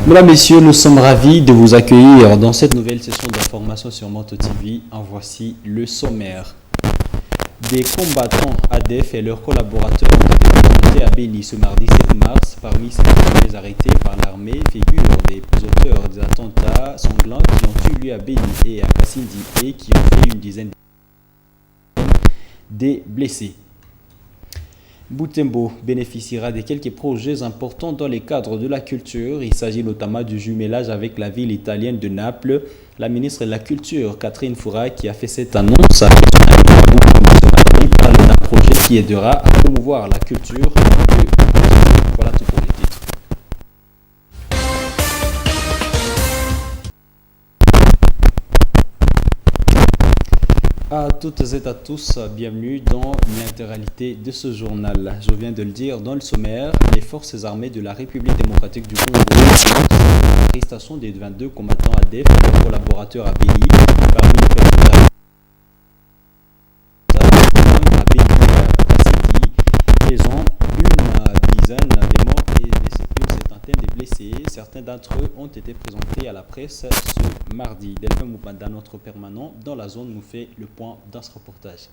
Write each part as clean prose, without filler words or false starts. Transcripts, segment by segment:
Mesdames, Messieurs, nous sommes ravis de vous accueillir dans cette nouvelle session d'information sur Moto TV. En voici le sommaire. Des combattants ADF et leurs collaborateurs ont été présentés à Béni ce mardi 7 mars. Parmi ces premiers arrêtés par l'armée figurent des auteurs des attentats sanglants qui ont eu lieu à Béni et à Kassindi et qui ont fait une dizaine de blessés. Butembo bénéficiera de quelques projets importants dans le cadre de la culture. Il s'agit notamment du jumelage avec la ville italienne de Naples. La ministre de la Culture, Catherine Foura, qui a fait cette annonce, a parlé d'un projet qui aidera à promouvoir la culture. Voilà tout pour les titres. À toutes et à tous, bienvenue dans l'intégralité de ce journal. Je viens de le dire dans le sommaire, les forces armées de la République démocratique du Congo l'arrestation des 22 combattants ADF et leurs collaborateurs à Béni. Parmi les personnes à Béni, ils ont une dizaine de morts et une septantaine de blessés. Certains d'entre eux ont été présentés à la presse ce mardi. Delphin Moupanda, notre permanent dans la zone, nous fait le point dans ce reportage.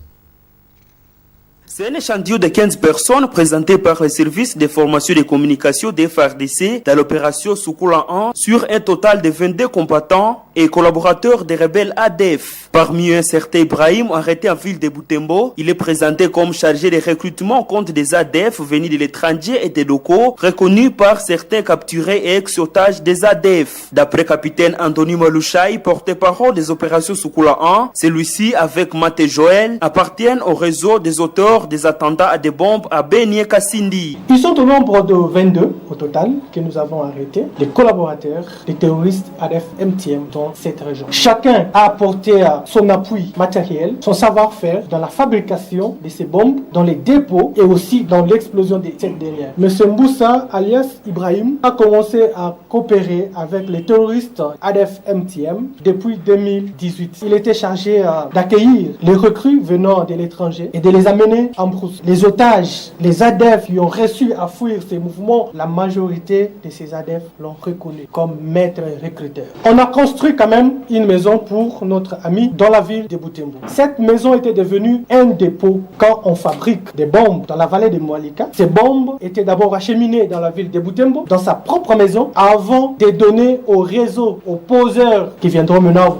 C'est un échantillon de 15 personnes présentées par le service de formation et de communication des FARDC dans l'opération Soukula 1 sur un total de 22 combattants et collaborateurs des rebelles ADF. Parmi eux, un certain Ibrahim, arrêté en ville de Butembo, il est présenté comme chargé de recrutement contre des ADF venus de l'étranger et des locaux, reconnus par certains capturés et ex-otages des ADF. D'après capitaine Anthony Malouchaï, porte-parole des opérations Soukula 1, celui-ci, avec Maté Joël, appartiennent au réseau des auteurs des attentats à des bombes à Béni et Kassindi. Ils sont au nombre de 22 au total que nous avons arrêtés, des collaborateurs des terroristes ADF-MTM dans cette région. Chacun a apporté son appui matériel, son savoir-faire dans la fabrication de ces bombes, dans les dépôts et aussi dans l'explosion de cette dernière. Monsieur Mboussa, alias Ibrahim, a commencé à coopérer avec les terroristes ADF-MTM depuis 2018. Il était chargé d'accueillir les recrues venant de l'étranger et de les amener en brousse. Les otages, les ADF qui ont reçu à fuir ces mouvements, la majorité de ces ADF l'ont reconnu comme maître recruteur. On a construit quand même une maison pour notre ami dans la ville de Butembo. Cette maison était devenue un dépôt quand on fabrique des bombes dans la vallée de Moalika. Ces bombes étaient d'abord acheminées dans la ville de Butembo, dans sa propre maison, avant de donner au réseau, aux poseurs qui viendront maintenant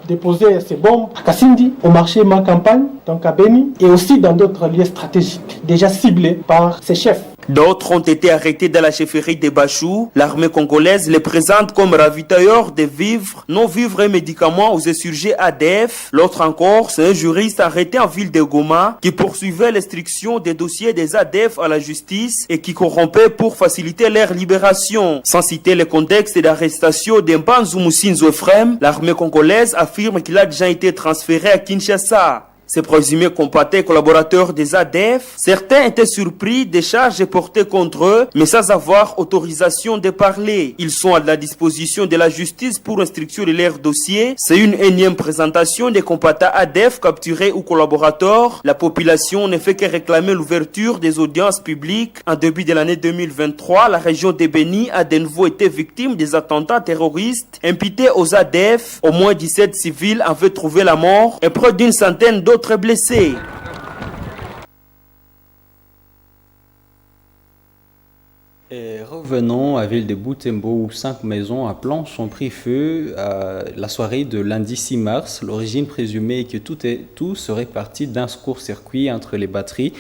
déposer ces bombes à Kassindi, au marché Ma Campagne, donc à Béni, et aussi dans d'autres lieux stratégiques déjà ciblés par ses chefs. D'autres ont été arrêtés dans la chefferie de Bachou. L'armée congolaise les présente comme ravitailleurs de vivres, non-vivres et médicaments aux insurgés ADF. L'autre encore, c'est un juriste arrêté en ville de Goma qui poursuivait l'instruction des dossiers des ADF à la justice et qui corrompait pour faciliter leur libération. Sans citer le contexte d'arrestation d'Mbanzu Musinzo Efrem, l'armée congolaise affirme qu'il a déjà été transféré à Kinshasa. Ces présumés combattants collaborateurs des ADF, certains étaient surpris des charges portées contre eux, mais sans avoir autorisation de parler. Ils sont à la disposition de la justice pour instruction de leur dossier. C'est une énième présentation des combattants ADF capturés ou collaborateurs. La population ne fait que réclamer l'ouverture des audiences publiques. En début de l'année 2023, la région de Béni a de nouveau été victime des attentats terroristes imputés aux ADF. Au moins 17 civils avaient trouvé la mort et près d'une centaine d'autres blessés. Et revenons à ville de Butembo où 5 maisons à planches ont pris feu la soirée de lundi 6 mars. L'origine présumée est que tout serait parti d'un court-circuit entre les batteries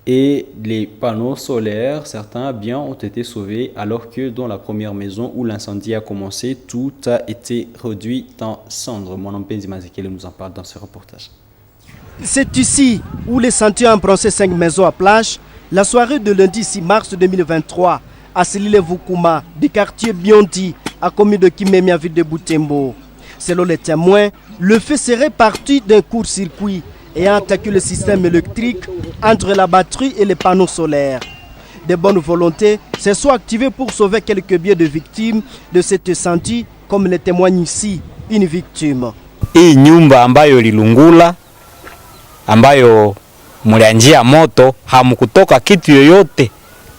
et les panneaux solaires. Certains biens ont été sauvés alors que dans la première maison où l'incendie a commencé, tout a été réduit en cendres. Mon nom est Mazekele nous en parle dans ce reportage. C'est ici où les sentiers ont brossé 5 maisons à plage la soirée de lundi 6 mars 2023 à Selile Vukuma du quartier Biondi à commune de Kimemia ville de Butembo. Selon les témoins, le feu serait parti d'un court-circuit ayant attaqué le système électrique entre la batterie et les panneaux solaires. Des bonnes volontés se sont activées pour sauver quelques biens de victimes de cet incendie, comme le témoigne ici une victime. Hii nyumba ambayo ililungula ambayo mlianjia moto hamukutoka kitu yoyote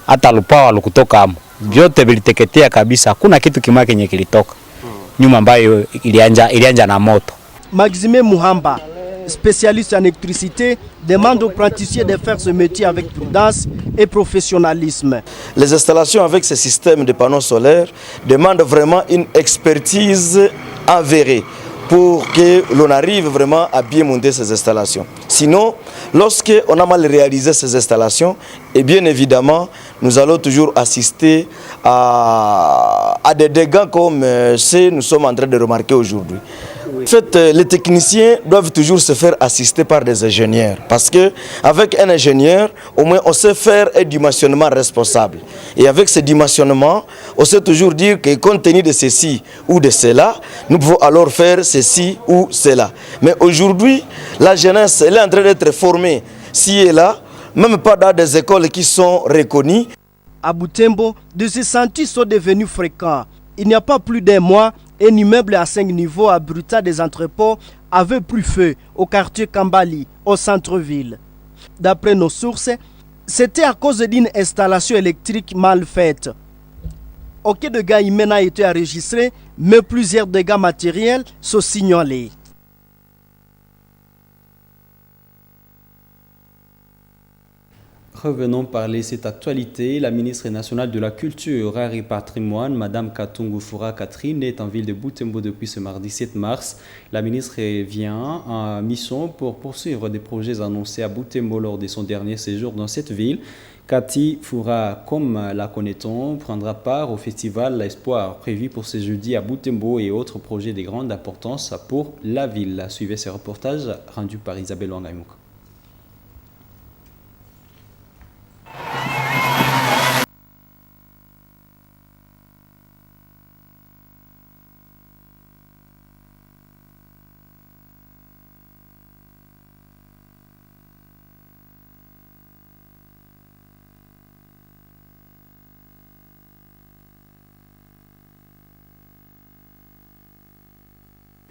hata lupawa lukutoka hamu. vyote viliteketea kabisa, hakuna kitu kimoja kenye kilitoka nyuma ambayo ilianja na moto. Maxime Muhamba, spécialiste en électricité, demande aux praticiens de faire ce métier avec prudence et professionnalisme. Les installations avec ce système de panneaux solaires demandent vraiment une expertise avérée pour que l'on arrive vraiment à bien monter ces installations. Sinon, lorsqu'on a mal réalisé ces installations, et bien évidemment, nous allons toujours assister à des dégâts comme ce que nous sommes en train de remarquer aujourd'hui. En fait, les techniciens doivent toujours se faire assister par des ingénieurs parce qu'avec un ingénieur, au moins on sait faire un dimensionnement responsable. Et avec ce dimensionnement, on sait toujours dire que compte tenu de ceci ou de cela, nous pouvons alors faire ceci ou cela. Mais aujourd'hui, la jeunesse elle est en train d'être formée ci et là, même pas dans des écoles qui sont reconnues. À Butembo, des incendies sont devenus fréquents. Il n'y a pas plus d'un mois, un immeuble à 5 niveaux à Bruta des entrepôts avait pris feu au quartier Kambali, au centre-ville. D'après nos sources, c'était à cause d'une installation électrique mal faite. Aucun dégât humain n'a été enregistré, mais plusieurs dégâts matériels sont signalés. Revenons parler de cette actualité. La ministre nationale de la Culture, Art et Patrimoine, Madame Katungu Fura Catherine, est en ville de Butembo depuis ce mardi 7 mars. La ministre vient en mission pour poursuivre des projets annoncés à Butembo lors de son dernier séjour dans cette ville. Cathy Fura, comme la connaît-on, prendra part au festival L'Espoir prévu pour ce jeudi à Butembo et autres projets de grande importance pour la ville. Suivez ce reportage rendu par Isabelle Wangaimouka.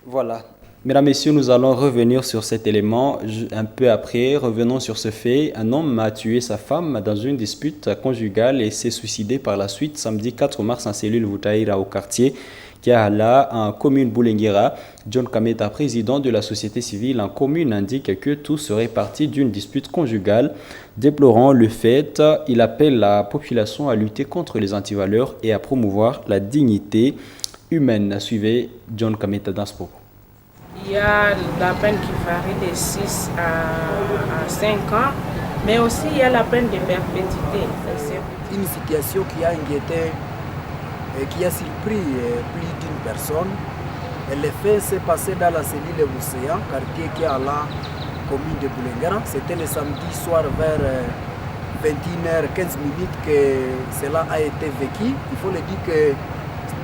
Voilà. Mesdames, Messieurs, nous allons revenir sur cet élément un peu après. Revenons sur ce fait. Un homme a tué sa femme dans une dispute conjugale et s'est suicidé par la suite samedi 4 mars en cellule Vutaïra au quartier Kiahala en commune Boulenguera. John Kameta, président de la société civile en commune, indique que tout serait parti d'une dispute conjugale. Déplorant le fait, il appelle la population à lutter contre les antivaleurs et à promouvoir la dignité humaine. Suivez John Kameta dans ce propos. Il y a la peine qui varie de 6 à 5 ans, mais aussi il y a la peine de perpétuité. Une situation qui a inquiété et qui a surpris plus d'une personne. Et le fait s'est passé dans la cellule Océan, quartier qui est à la commune de Boulenguera. C'était le samedi soir vers 21h15 que cela a été vécu. Il faut le dire que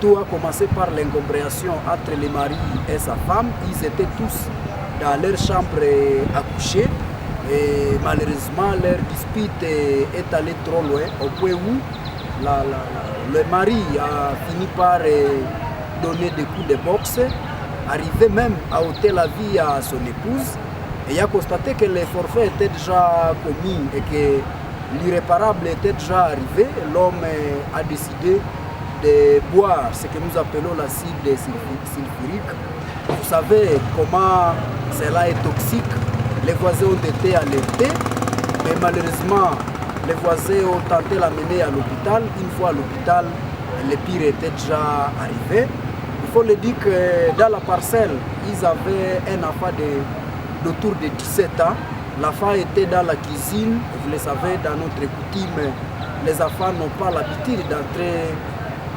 tout a commencé par l'incompréhension entre le mari et sa femme. Ils étaient tous dans leur chambre à coucher et malheureusement leur dispute est allée trop loin au point où le mari a fini par donner des coups de boxe, arrivé même à ôter la vie à son épouse et a constaté que le forfait était déjà commis et que l'irréparable était déjà arrivé. L'homme a décidé de boire ce que nous appelons l'acide sulfurique. Vous savez comment cela est toxique. Les voisins ont été alertés, mais malheureusement, les voisins ont tenté de l'amener à l'hôpital. Une fois à l'hôpital, le pire était déjà arrivé. Il faut le dire que dans la parcelle, ils avaient un enfant d'autour de 17 ans. L'enfant était dans la cuisine. Vous le savez, dans notre coutume, les enfants n'ont pas l'habitude d'entrer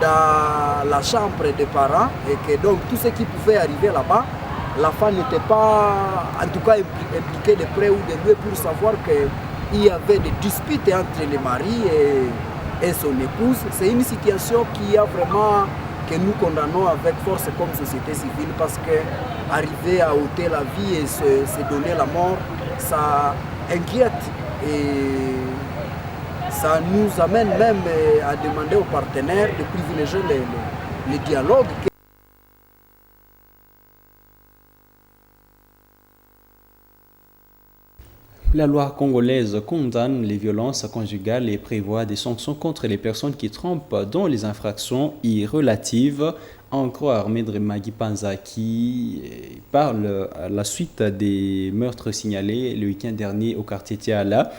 dans la chambre des parents et que donc tout ce qui pouvait arriver là-bas, l'enfant n'était pas en tout cas impliqué de près ou de loin pour savoir qu'il y avait des disputes entre le mari et son épouse. C'est une situation qui a vraiment que nous condamnons avec force comme société civile parce que arriver à ôter la vie et se donner la mort, ça inquiète et ça nous amène même à demander aux partenaires de privilégier les dialogues. La loi congolaise condamne les violences conjugales et prévoit des sanctions contre les personnes qui trompent dans les infractions relatives. En croire Maître Magui Panza qui parle à la suite des meurtres signalés le week-end dernier au quartier Tiala.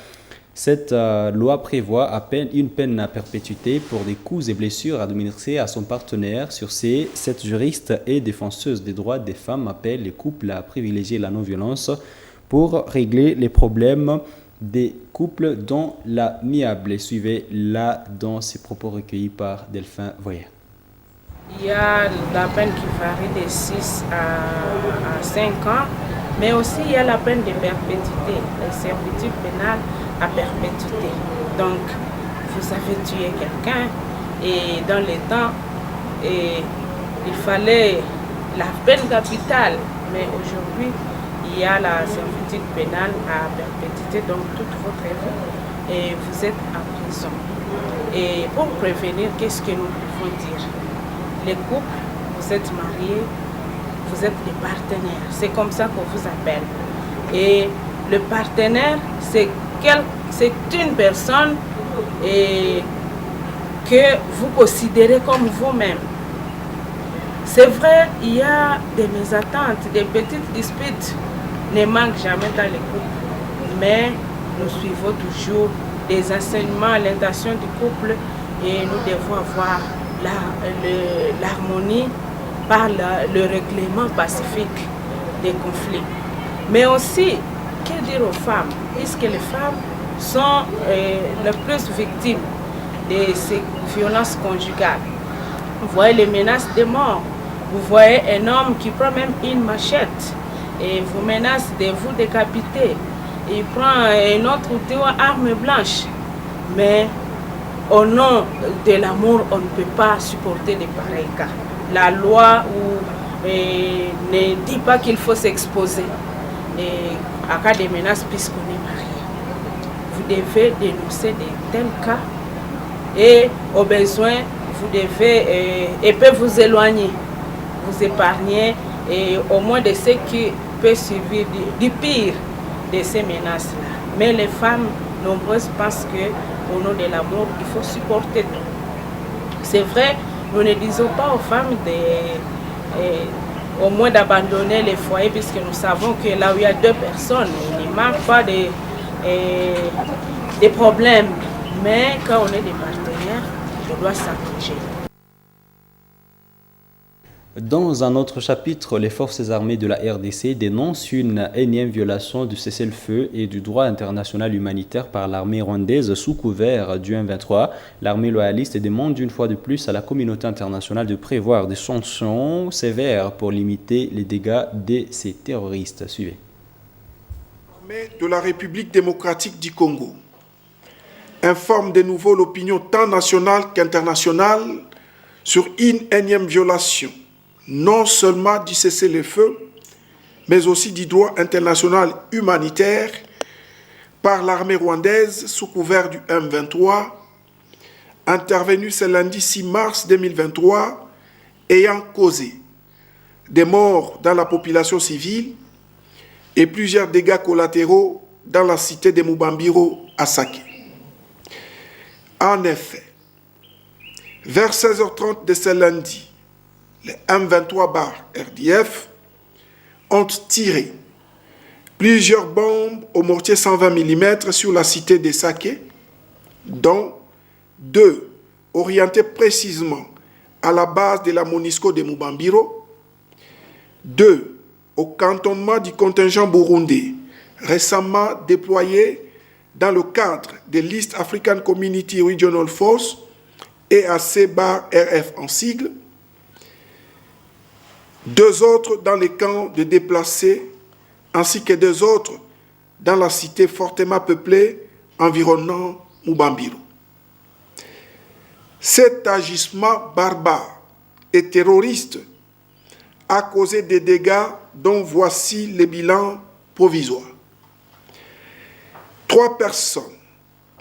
Cette loi prévoit une peine à perpétuité pour des coups et blessures administrés à son partenaire. Sur ces, cette juriste et défenseuse des droits des femmes appelle les couples à privilégier la non-violence pour régler les problèmes des couples dans l'amiable. Suivez-la dans ses propos recueillis par Delphin Voyer. Il y a la peine qui varie de 6 à 5 ans, mais aussi il y a la peine de perpétuité, la servitude pénale à perpétuité. Donc, vous avez tué quelqu'un et dans les temps, il fallait la peine capitale, mais aujourd'hui, il y a la servitude pénale à perpétuité, donc toute votre vie, et vous êtes en prison. Et pour prévenir, qu'est-ce que nous pouvons dire? Les couples, vous êtes mariés, vous êtes des partenaires. C'est comme ça qu'on vous appelle. Et le partenaire, c'est une personne que vous considérez comme vous-même. C'est vrai, il y a des mésattentes, des petites disputes, ne manquent jamais dans les couples. Mais nous suivons toujours les enseignements, l'intention du couple et nous devons avoir l'harmonie par le règlement pacifique des conflits. Mais aussi, que dire aux femmes? Puisque les femmes sont les plus victimes de ces violences conjugales. Vous voyez les menaces de mort. Vous voyez un homme qui prend même une machette et vous menace de vous décapiter. Il prend un autre outil, arme blanche. Mais au nom de l'amour, on ne peut pas supporter de pareils cas. La loi ne dit pas qu'il faut s'exposer à cas de menaces puisqu'on est marié. Vous devez dénoncer de tels cas et au besoin, vous devez et peut vous éloigner, vous épargner et au moins de ce qui peut suivre du pire de ces menaces-là. Mais les femmes nombreuses pensent qu'au nom de l'amour, il faut supporter tout. C'est vrai, nous ne disons pas aux femmes au moins d'abandonner les foyers puisque nous savons que là où il y a deux personnes, il ne manque pas de problèmes. Mais quand on est des partenaires, on doit s'engager. Dans un autre chapitre, les forces armées de la RDC dénoncent une énième violation du cessez-le-feu et du droit international humanitaire par l'armée rwandaise sous couvert du M23. L'armée loyaliste demande une fois de plus à la communauté internationale de prévoir des sanctions sévères pour limiter les dégâts de ces terroristes. Suivez. L'armée de la République démocratique du Congo informe de nouveau l'opinion tant nationale qu'internationale sur une énième violation non seulement du cessez-le-feu, mais aussi du droit international humanitaire par l'armée rwandaise sous couvert du M23, intervenu ce lundi 6 mars 2023, ayant causé des morts dans la population civile et plusieurs dégâts collatéraux dans la cité de Mubambiro à Sake. En effet, vers 16h30 de ce lundi, les M23-RDF ont tiré plusieurs bombes au mortier 120 mm sur la cité de Sake, dont 2 orientées précisément à la base de la MONUSCO de Mubambiro, 2 au cantonnement du contingent burundais récemment déployé dans le cadre de l'East African Community Regional Force EAC-RF en sigle, 2 autres dans les camps de déplacés, ainsi que 2 autres dans la cité fortement peuplée environnant Mubambiro. Cet agissement barbare et terroriste a causé des dégâts dont voici les bilans provisoires. 3 personnes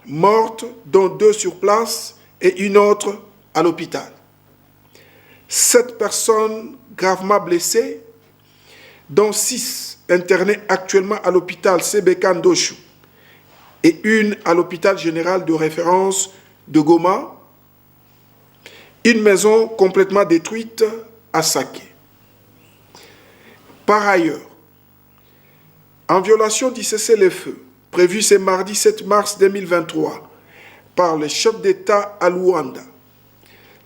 mortes, dont 2 sur place et une autre à l'hôpital. 7 personnes gravement blessées, dont 6 internés actuellement à l'hôpital Sebeka Ndoshu et une à l'hôpital général de référence de Goma. Une maison complètement détruite à Saké. Par ailleurs, en violation du cessez-le-feu prévu ce mardi 7 mars 2023 par le chef d'État à Luanda,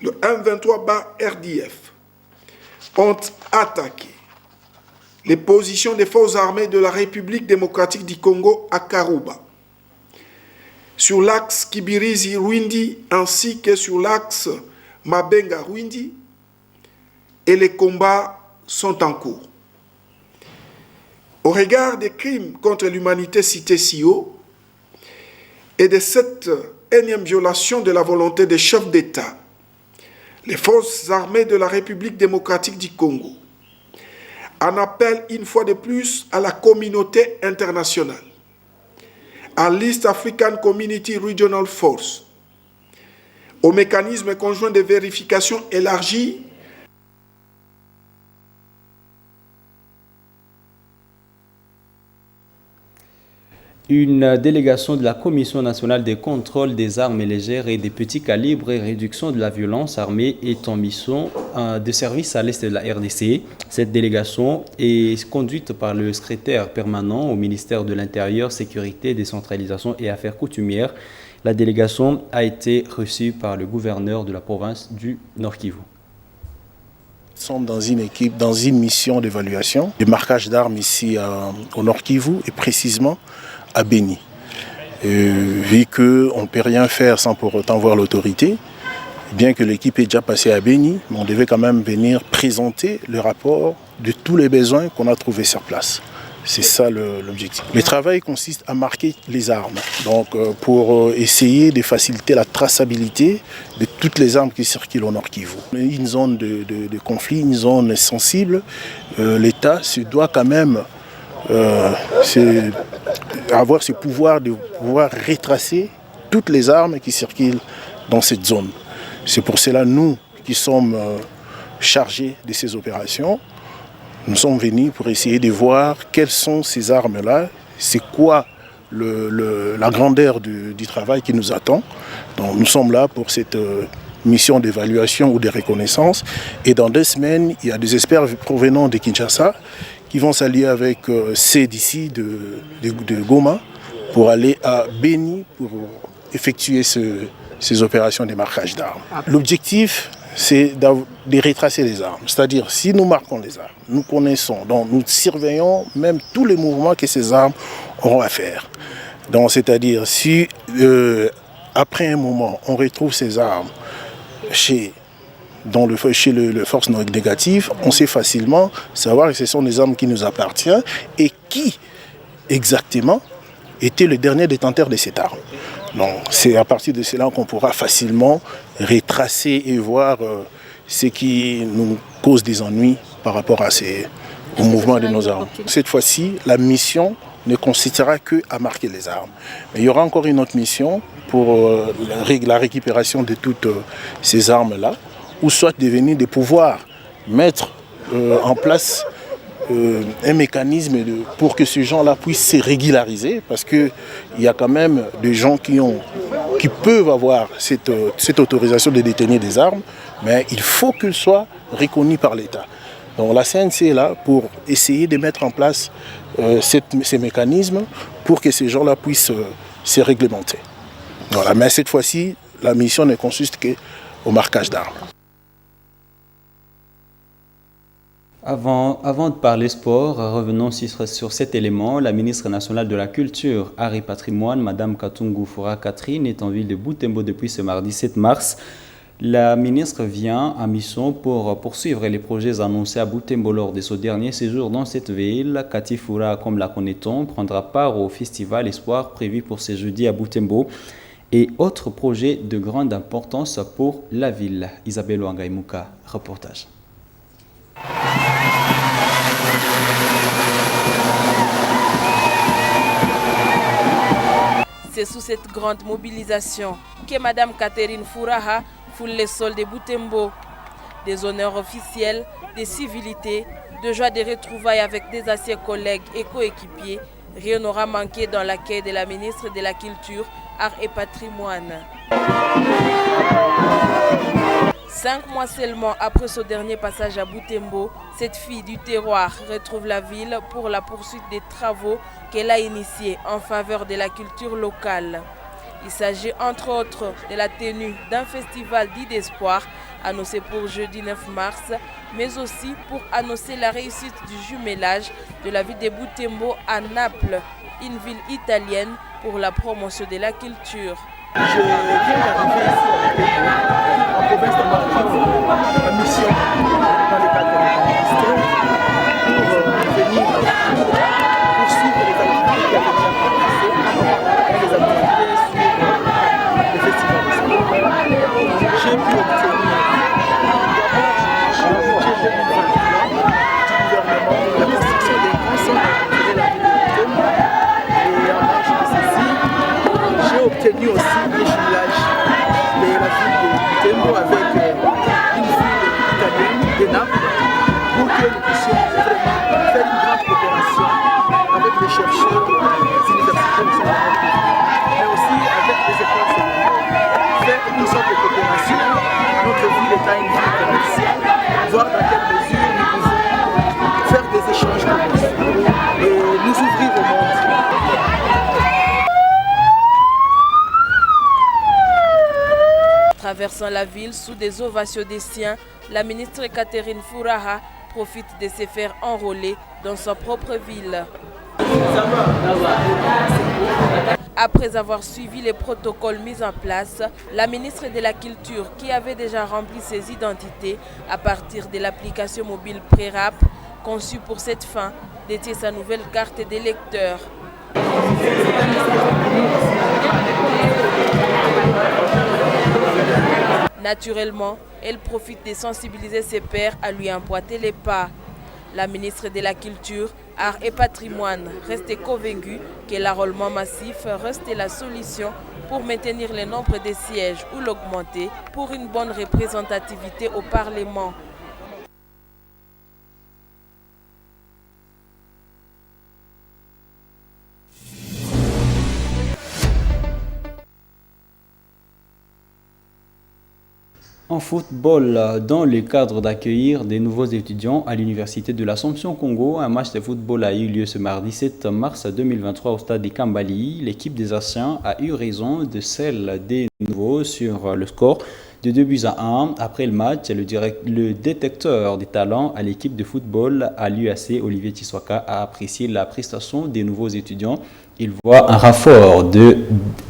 le M23-RDF ont attaqué les positions des forces armées de la République démocratique du Congo à Karouba, sur l'axe Kibirizi-Rwindi ainsi que sur l'axe Mabenga-Rwindi, et les combats sont en cours. Au regard des crimes contre l'humanité cités si haut et de cette énième violation de la volonté des chefs d'État, les forces armées de la République démocratique du Congo en appellent une fois de plus à la communauté internationale, à l'East African Community Regional Force, au mécanisme conjoint de vérification élargi Une délégation de la Commission nationale des contrôles des armes légères et des petits calibres et réduction de la violence armée est en mission de service à l'est de la RDC. Cette délégation est conduite par le secrétaire permanent au ministère de l'Intérieur, Sécurité, Décentralisation et Affaires coutumières. La délégation a été reçue par le gouverneur de la province du Nord-Kivu. Nous sommes dans une équipe, dans une mission d'évaluation, de marquage d'armes ici au Nord-Kivu et précisément à Béni. Vu qu'on ne peut rien faire sans pour autant voir l'autorité, bien que l'équipe est déjà passée à Béni, on devait quand même venir présenter le rapport de tous les besoins qu'on a trouvés sur place. C'est ça l'objectif. Le travail consiste à marquer les armes, donc pour essayer de faciliter la traçabilité de toutes les armes qui circulent au Nord-Kivu. Une zone de conflit, une zone sensible, l'État se doit quand même avoir ce pouvoir de pouvoir retracer toutes les armes qui circulent dans cette zone. C'est pour cela nous qui sommes chargés de ces opérations. Nous sommes venus pour essayer de voir quelles sont ces armes-là, c'est quoi la grandeur du travail qui nous attend. Donc, nous sommes là pour cette mission d'évaluation ou de reconnaissance. Et dans 2 semaines, il y a des experts provenant de Kinshasa qui vont s'allier avec ceux d'ici de Goma pour aller à Béni pour effectuer ces opérations de marquage d'armes. L'objectif, c'est de retracer les armes. C'est-à-dire, si nous marquons les armes, nous connaissons, donc nous surveillons même tous les mouvements que ces armes auront à faire. Donc, c'est-à-dire, si après un moment, on retrouve ces armes chez le force négative, on sait facilement savoir que ce sont des armes qui nous appartiennent et qui exactement était le dernier détenteur de cette arme. Donc c'est à partir de cela qu'on pourra facilement retracer et voir ce qui nous cause des ennuis par rapport au mouvement de nos armes. Cette fois-ci, la mission ne consistera qu'à marquer les armes. Mais il y aura encore une autre mission pour la récupération de toutes ces armes-là, ou soit devenir de pouvoir mettre en place un mécanisme pour que ces gens-là puissent se régulariser, parce qu'il y a quand même des gens qui peuvent avoir cette autorisation de détenir des armes, mais il faut qu'elle soit reconnue par l'État. Donc la CNC est là pour essayer de mettre en place ces mécanismes pour que ces gens-là puissent se réglementer. Voilà. Mais cette fois-ci, la mission ne consiste qu'au marquage d'armes. Avant de parler sport, revenons sur cet élément. La ministre nationale de la Culture, Art et Patrimoine, Mme Katungu Fura Catherine, est en ville de Butembo depuis ce mardi 7 mars. La ministre vient en mission pour poursuivre les projets annoncés à Butembo lors de son dernier séjour dans cette ville. Cathy Fura, comme la connaît-on, prendra part au festival Espoir prévu pour ce jeudi à Butembo et autres projets de grande importance pour la ville. Isabelle Wangaimuka, reportage. C'est sous cette grande mobilisation que Mme Catherine Furaha foule les sols de Butembo. Des honneurs officiels, des civilités, de joie de retrouvailles avec des anciens collègues et coéquipiers Rien n'aura manqué dans l'accueil de la ministre de la Culture, Art et Patrimoine. 5 mois seulement après son dernier passage à Butembo, cette fille du terroir retrouve la ville pour la poursuite des travaux qu'elle a initiés en faveur de la culture locale. Il s'agit entre autres de la tenue d'un festival dit d'espoir annoncé pour jeudi 9 mars, mais aussi pour annoncer la réussite du jumelage de la ville de Butembo à Naples, une ville italienne, pour la promotion de la culture. Je viens d'arriver ici en province de Martinique, en mission dans le cadre de l'administration pour venir poursuivre les activités qui avaient déjà commencé, les activités sur le festival de sport. J'ai pu obtenir le budget 2023 du gouvernement pour la construction des grands centres de la ville de Butembo. Et en marge de ceci, j'ai obtenu aussi un jumelage de la ville de Butembo avec une ville italienne de Naples pour que nous puissions vraiment faire une grande coopération avec les chercheurs des universités de notre pays, mais aussi avec les écoles secondaires. Faire une sorte de coopération. Notre ville étant une ville commerciale, voir dans quelle mesure nous pouvons faire des échanges commerciaux et nous ouvrir au monde. Traversant la ville sous des ovations des siens, la ministre Catherine Fouraha profite de se faire enrôler dans sa propre ville. Après avoir suivi les protocoles mis en place, la ministre de la Culture, qui avait déjà rempli ses identités à partir de l'application mobile Prérap, conçue pour cette fin, détient sa nouvelle carte d'électeur. Naturellement, elle profite de sensibiliser ses pairs à lui emboîter les pas. La ministre de la Culture, Art et Patrimoine reste convaincue que l'enrôlement massif reste la solution pour maintenir le nombre de sièges ou l'augmenter pour une bonne représentativité au Parlement. En football, dans le cadre d'accueillir des nouveaux étudiants à l'Université de l'Assomption Congo, un match de football a eu lieu ce mardi 7 mars 2023 au stade de Kambali. L'équipe des anciens a eu raison de celle des nouveaux sur le score de 2-1. Après le match, le détecteur des talents à l'équipe de football à l'UAC, Olivier Tiswaka, a apprécié la prestation des nouveaux étudiants. Il voit un renfort de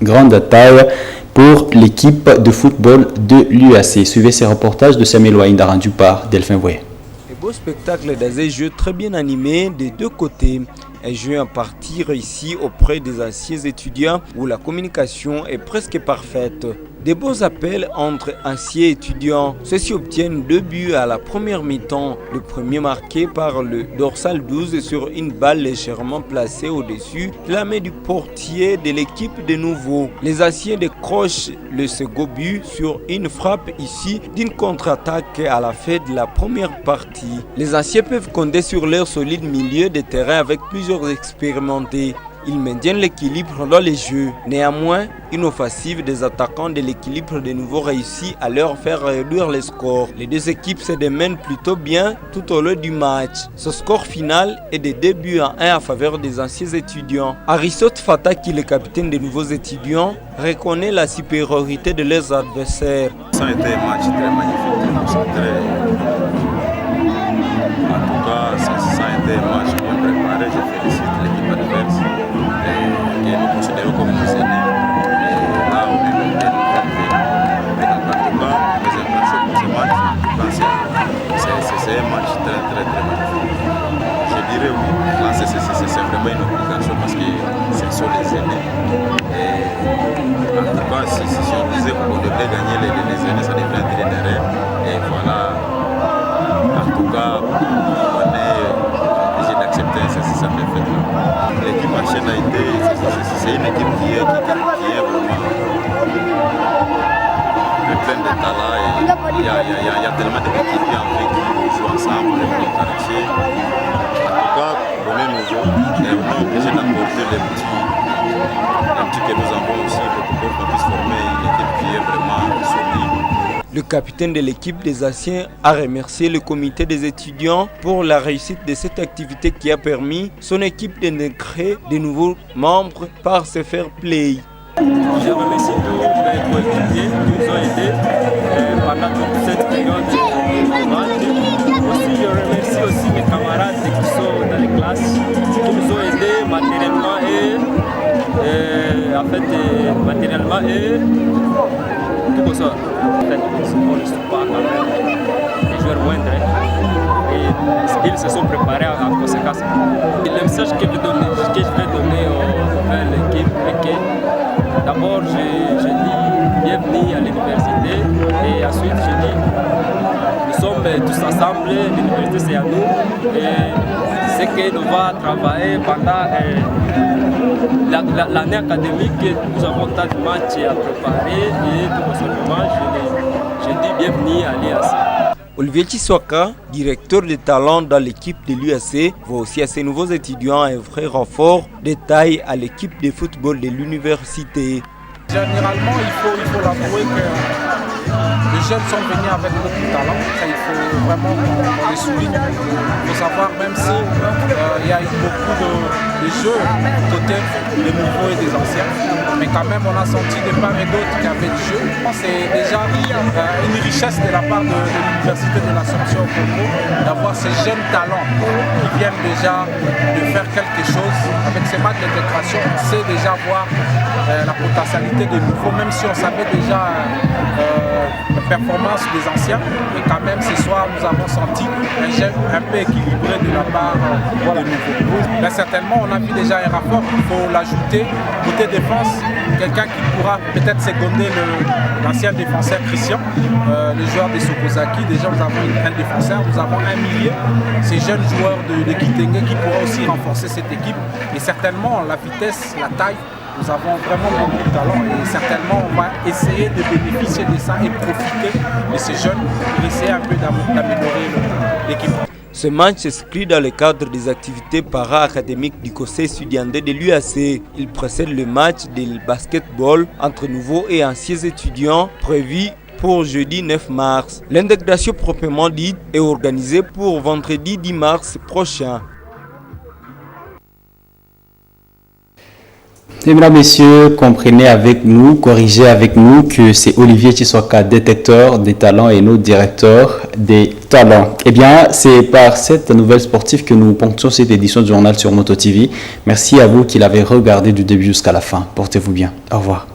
grande taille pour l'équipe de football de l'UAC. Suivez ces reportages de Samuel Waïnda rendu par Delphin Voyer. Un beau spectacle dans un jeu très bien animé des deux côtés. Un jeu en partie réussi auprès des anciens étudiants où la communication est presque parfaite. Des beaux appels entre anciens étudiants. Ceux-ci obtiennent 2 buts à la première mi-temps. Le premier marqué par le dorsal 12 sur une balle légèrement placée au-dessus de la main du portier de l'équipe de nouveau. Les anciens décrochent le second but sur une frappe ici d'une contre-attaque à la fin de la première partie. Les anciens peuvent compter sur leur solide milieu de terrain avec plusieurs expérimentés. Ils maintiennent l'équilibre dans les jeux. Néanmoins, une offensive des attaquants de l'équilibre de nouveau réussit à leur faire réduire les scores. Les deux équipes se démènent plutôt bien tout au long du match. Ce score final est de 2-1 en faveur des anciens étudiants. Aristote Fata, qui est le capitaine des nouveaux étudiants, reconnaît la supériorité de leurs adversaires. Ça a été un match très magnifique, en tout cas, ça a été un match bien préparé. Je félicite l'équipe adverse et nous considérons comme nos aînés. Et là, on est bien arrivé. En tout cas, les impressions pour ce match, c'est un match très magnifique. Je dirais oui, là c'est vraiment une obligation parce que ce sont les aînés. Et en tout cas, si on disait qu'on devait gagner les aînés, ça devrait être des rêves. Et voilà. En tout cas, on est obligé d'accepter cette défaite-là. L'équipe HN a été, c'est une équipe qui est vraiment pleine de talent. Il y a tellement d'équipes qui ont joué ensemble, les quartiers. En tout cas, on est nouveau et on est obligé d'apporter les petits que nous avons aussi pour qu'on puisse former une équipe qui est vraiment solide. Le capitaine de l'équipe des anciens a remercié le comité des étudiants pour la réussite de cette activité qui a permis son équipe d'intégrer de nouveaux membres par ce fair play. Je remercie tous mes coéquipiers qui nous ont aidés pendant toute cette période de match. Aussi, je remercie aussi mes camarades qui sont dans les classes, qui nous ont aidés matériellement et tout ça. En fait, ne sont pas quand même des joueurs moindres et ils se sont préparés en conséquence. Et le message que je vais donner aux nouvelles équipes est que d'abord je dis bienvenue à l'université et ensuite je dis nous sommes tous ensemble, l'université c'est à nous et c'est que nous allons travailler pendant l'année académique, nous avons tant de matchs à préparer et tout simplement je dis bienvenue à l'UAC. Olivier Chiswaka, directeur de talent dans l'équipe de l'UAC, voit aussi à ses nouveaux étudiants un vrai renfort de taille à l'équipe de football de l'université. Généralement, il faut l'avouer que les jeunes sont venus avec beaucoup de talent. Ça, il faut vraiment qu'on les souligne. Il faut savoir, même si il y a eu beaucoup de jeux côté des nouveaux et des anciens, mais quand même on a senti de part et d'autre qu'il y avait du jeu. Je pense que c'est déjà une richesse de la part de l'Université de l'Assomption au Congo d'avoir ces jeunes talents qui viennent déjà de faire quelque chose. Avec ces matchs d'intégration, on sait déjà voir la potentialité des nouveaux, même si on savait déjà la performance des anciens, mais quand même ce soir nous avons senti un jeu un peu équilibré de la part des nouveaux. Mais certainement on a vu déjà un rapport, il faut l'ajouter. Côté défense, quelqu'un qui pourra peut-être seconder l'ancien défenseur Christian, le joueur de Sokozaki. Déjà nous avons un défenseur, nous avons un milieu, ces jeunes joueurs de Kitenge qui pourra aussi renforcer cette équipe. Et certainement la vitesse, la taille, nous avons vraiment beaucoup de talent et certainement on va essayer de bénéficier de ça et profiter de ces jeunes pour essayer un peu d'améliorer l'équipe. Ce match s'inscrit dans le cadre des activités para-académiques du conseil étudiantin de l'UAC. Il précède le match de basketball entre nouveaux et anciens étudiants prévu pour jeudi 9 mars. L'intégration proprement dite est organisée pour vendredi 10 mars prochain. Mesdames, Messieurs, comprenez avec nous, corrigez avec nous que c'est Olivier Chiswaka, détecteur des talents et notre directeur des talents. Eh bien, c'est par cette nouvelle sportive que nous ponctuons cette édition du journal sur Moto TV. Merci à vous qui l'avez regardé du début jusqu'à la fin. Portez-vous bien. Au revoir.